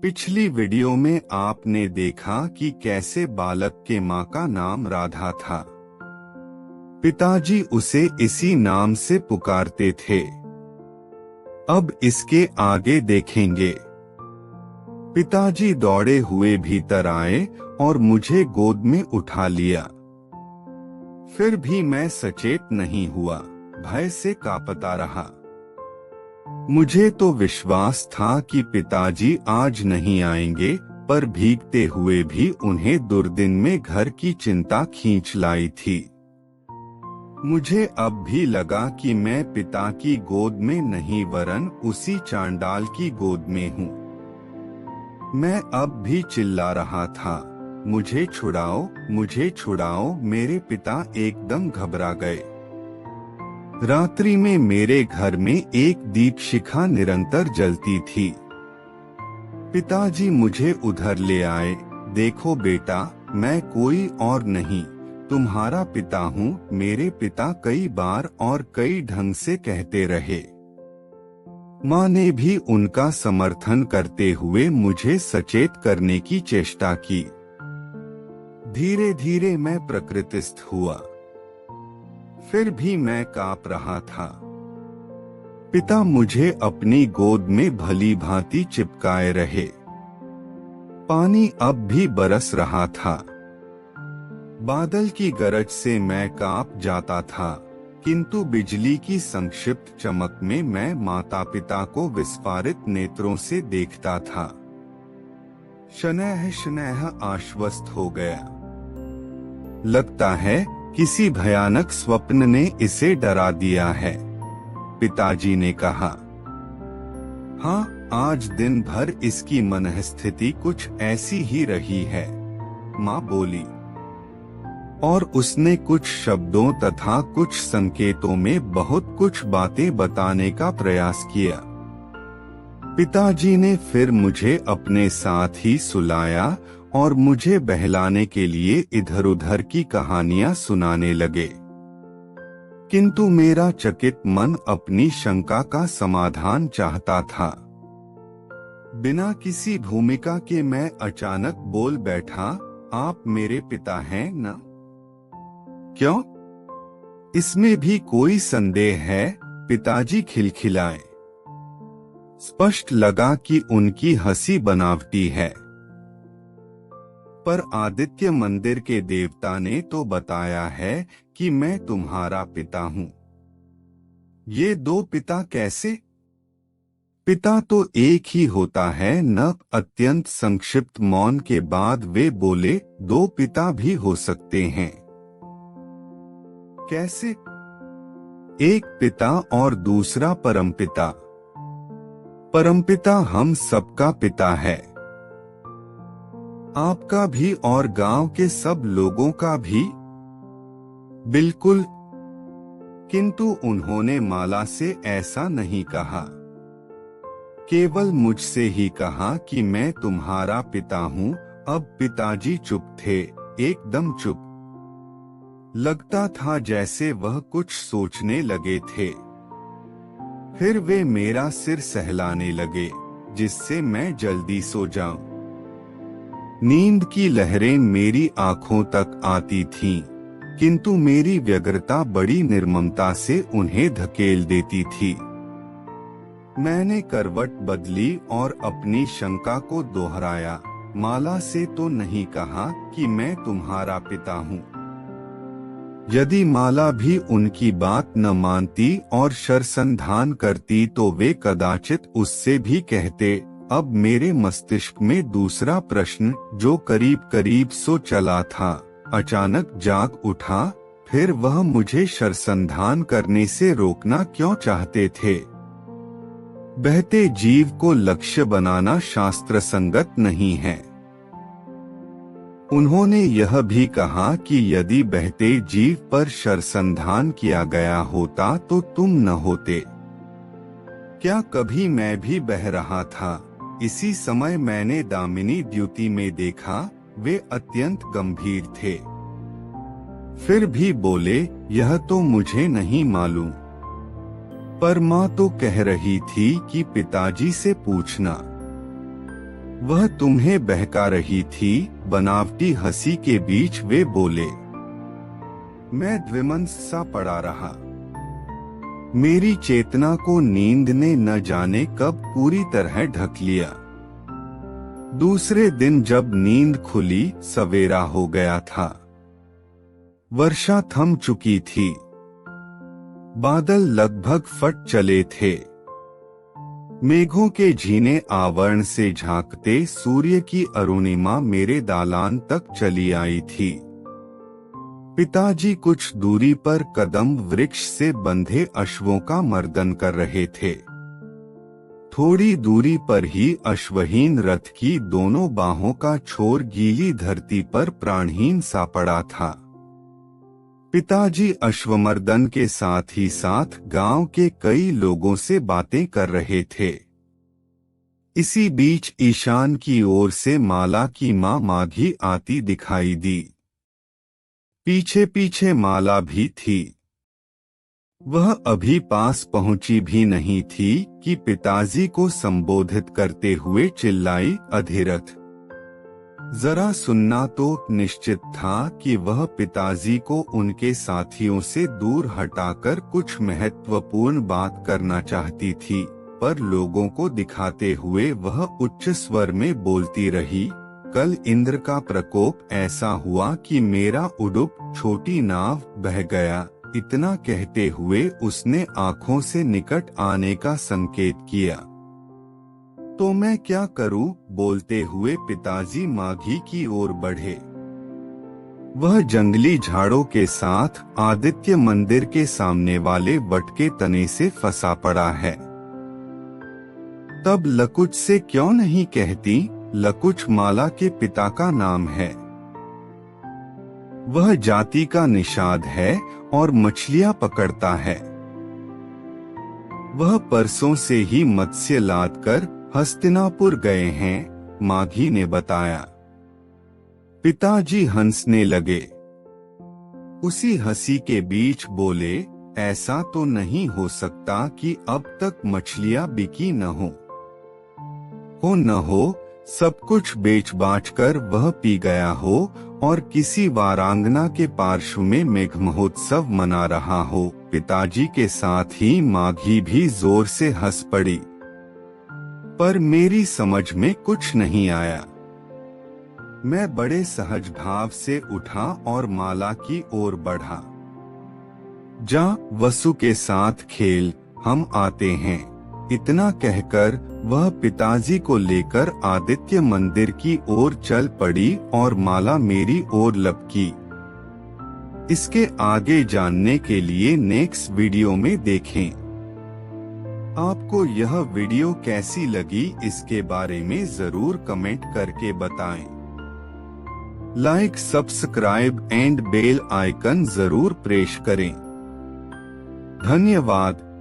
पिछली वीडियो में आपने देखा कि कैसे बालक के माँ का नाम राधा था। पिताजी उसे इसी नाम से पुकारते थे। अब इसके आगे देखेंगे। पिताजी दौड़े हुए भीतर आए और मुझे गोद में उठा लिया। फिर भी मैं सचेत नहीं हुआ, भय से कांपता रहा। मुझे तो विश्वास था कि पिताजी आज नहीं आएंगे, पर भीगते हुए भी उन्हें दुर्दिन में घर की चिंता खींच लाई थी। मुझे अब भी लगा कि मैं पिता की गोद में नहीं वरन उसी चांडाल की गोद में हूँ। मैं अब भी चिल्ला रहा था, मुझे छुड़ाओ, मुझे छुड़ाओ। मेरे पिता एकदम घबरा गए। रात्रि में मेरे घर में एक दीप शिखा निरंतर जलती थी। पिताजी मुझे उधर ले आए। देखो बेटा, मैं कोई और नहीं, तुम्हारा पिता हूँ। मेरे पिता कई बार और कई ढंग से कहते रहे। माँ ने भी उनका समर्थन करते हुए मुझे सचेत करने की चेष्टा की। धीरे धीरे मैं प्रकृतिस्थ हुआ। फिर भी मैं कांप रहा था। पिता मुझे अपनी गोद में भली भांति चिपकाए रहे। पानी अब भी बरस रहा था। बादल की गरज से मैं कांप जाता था, किंतु बिजली की संक्षिप्त चमक में मैं माता पिता को विस्फारित नेत्रों से देखता था। शनैः शनैः आश्वस्त हो गया। लगता है किसी भयानक स्वप्न ने इसे डरा दिया है, पिताजी ने कहा। हाँ, आज दिन भर इसकी मनःस्थिति कुछ ऐसी ही रही है, माँ बोली। और उसने कुछ शब्दों तथा कुछ संकेतों में बहुत कुछ बातें बताने का प्रयास किया। पिताजी ने फिर मुझे अपने साथ ही सुलाया और मुझे बहलाने के लिए इधर उधर की कहानियां सुनाने लगे। किंतु मेरा चकित मन अपनी शंका का समाधान चाहता था। बिना किसी भूमिका के मैं अचानक बोल बैठा, आप मेरे पिता हैं न? क्यों? इसमें भी कोई संदेह है? पिताजी खिलखिलाए। स्पष्ट लगा कि उनकी हंसी बनावटी है। पर आदित्य मंदिर के देवता ने तो बताया है कि मैं तुम्हारा पिता हूँ। ये दो पिता कैसे? पिता तो एक ही होता है न? अत्यंत संक्षिप्त मौन के बाद वे बोले, दो पिता भी हो सकते हैं। कैसे? एक पिता और दूसरा परमपिता। परमपिता हम सबका पिता है, आपका भी और गांव के सब लोगों का भी। बिल्कुल। किंतु उन्होंने माला से ऐसा नहीं कहा, केवल मुझसे ही कहा कि मैं तुम्हारा पिता हूँ। अब पिताजी चुप थे, एकदम चुप। लगता था जैसे वह कुछ सोचने लगे थे। फिर वे मेरा सिर सहलाने लगे, जिससे मैं जल्दी सो जाऊं। नींद की लहरें मेरी आंखों तक आती थीं, किंतु मेरी व्यग्रता बड़ी निर्ममता से उन्हें धकेल देती थी। मैंने करवट बदली और अपनी शंका को दोहराया, माला से तो नहीं कहा कि मैं तुम्हारा पिता हूँ। यदि माला भी उनकी बात न मानती और शरसंधान करती तो वे कदाचित उससे भी कहते। अब मेरे मस्तिष्क में दूसरा प्रश्न, जो करीब करीब सो चला था, अचानक जाग उठा। फिर वह मुझे शरसंधान करने से रोकना क्यों चाहते थे? बहते जीव को लक्ष्य बनाना शास्त्र संगत नहीं है। उन्होंने यह भी कहा कि यदि बहते जीव पर शरसंधान किया गया होता तो तुम न होते। क्या कभी मैं भी बह रहा था? इसी समय मैंने दामिनी द्युति में देखा, वे अत्यंत गंभीर थे। फिर भी बोले, यह तो मुझे नहीं मालूम, पर माँ तो कह रही थी कि पिताजी से पूछना। वह तुम्हें बहका रही थी। बनावटी हंसी के बीच वे बोले। मैं द्विमंश सा पड़ा रहा। मेरी चेतना को नींद ने न जाने कब पूरी तरह ढक लिया। दूसरे दिन जब नींद खुली, सवेरा हो गया था। वर्षा थम चुकी थी। बादल लगभग फट चले थे। मेघों के झीने आवरण से झांकते सूर्य की अरुणिमा मेरे दालान तक चली आई थी। पिताजी कुछ दूरी पर कदम वृक्ष से बंधे अश्वों का मर्दन कर रहे थे। थोड़ी दूरी पर ही अश्वहीन रथ की दोनों बाहों का छोर गीली धरती पर प्राणहीन सा पड़ा था। पिताजी अश्वमर्दन के साथ ही साथ गांव के कई लोगों से बातें कर रहे थे। इसी बीच ईशान की ओर से माला की मां माघी आती दिखाई दी। पीछे पीछे माला भी थी। वह अभी पास पहुंची भी नहीं थी कि पिताजी को संबोधित करते हुए चिल्लाई, अधिरथ। जरा सुनना तो निश्चित था कि वह पिताजी को उनके साथियों से दूर हटाकर कुछ महत्वपूर्ण बात करना चाहती थी, पर लोगों को दिखाते हुए वह उच्च स्वर में बोलती रही। कल इंद्र का प्रकोप ऐसा हुआ कि मेरा उडुप छोटी नाव बह गया। इतना कहते हुए उसने आंखों से निकट आने का संकेत किया। तो मैं क्या करूं? बोलते हुए पिताजी माघी की ओर बढ़े। वह जंगली झाड़ों के साथ आदित्य मंदिर के सामने वाले वट के तने से फंसा पड़ा है। तब लकुच से क्यों नहीं कहती? लकुच माला के पिता का नाम है। वह जाति का निषाद है और मछलियां पकड़ता है। वह परसों से ही मत्स्य लाद कर हस्तिनापुर गए हैं, माघी ने बताया। पिताजी हंसने लगे। उसी हंसी के बीच बोले, ऐसा तो नहीं हो सकता कि अब तक मछलियां बिकी न हो न हो, सब कुछ बेच बाच कर वह पी गया हो और किसी वारांगना के पार्श्व में मेघ महोत्सव मना रहा हो। पिताजी के साथ ही माघी भी जोर से हंस पड़ी, पर मेरी समझ में कुछ नहीं आया। मैं बड़े सहज भाव से उठा और माला की ओर बढ़ा। जा वसु के साथ खेल, हम आते हैं। इतना कहकर वह पिताजी को लेकर आदित्य मंदिर की ओर चल पड़ी और माला मेरी ओर लपकी। इसके आगे जानने के लिए नेक्स्ट वीडियो में देखें। आपको यह वीडियो कैसी लगी इसके बारे में जरूर कमेंट करके बताएं। Like, subscribe and bell icon जरूर प्रेस करें। धन्यवाद।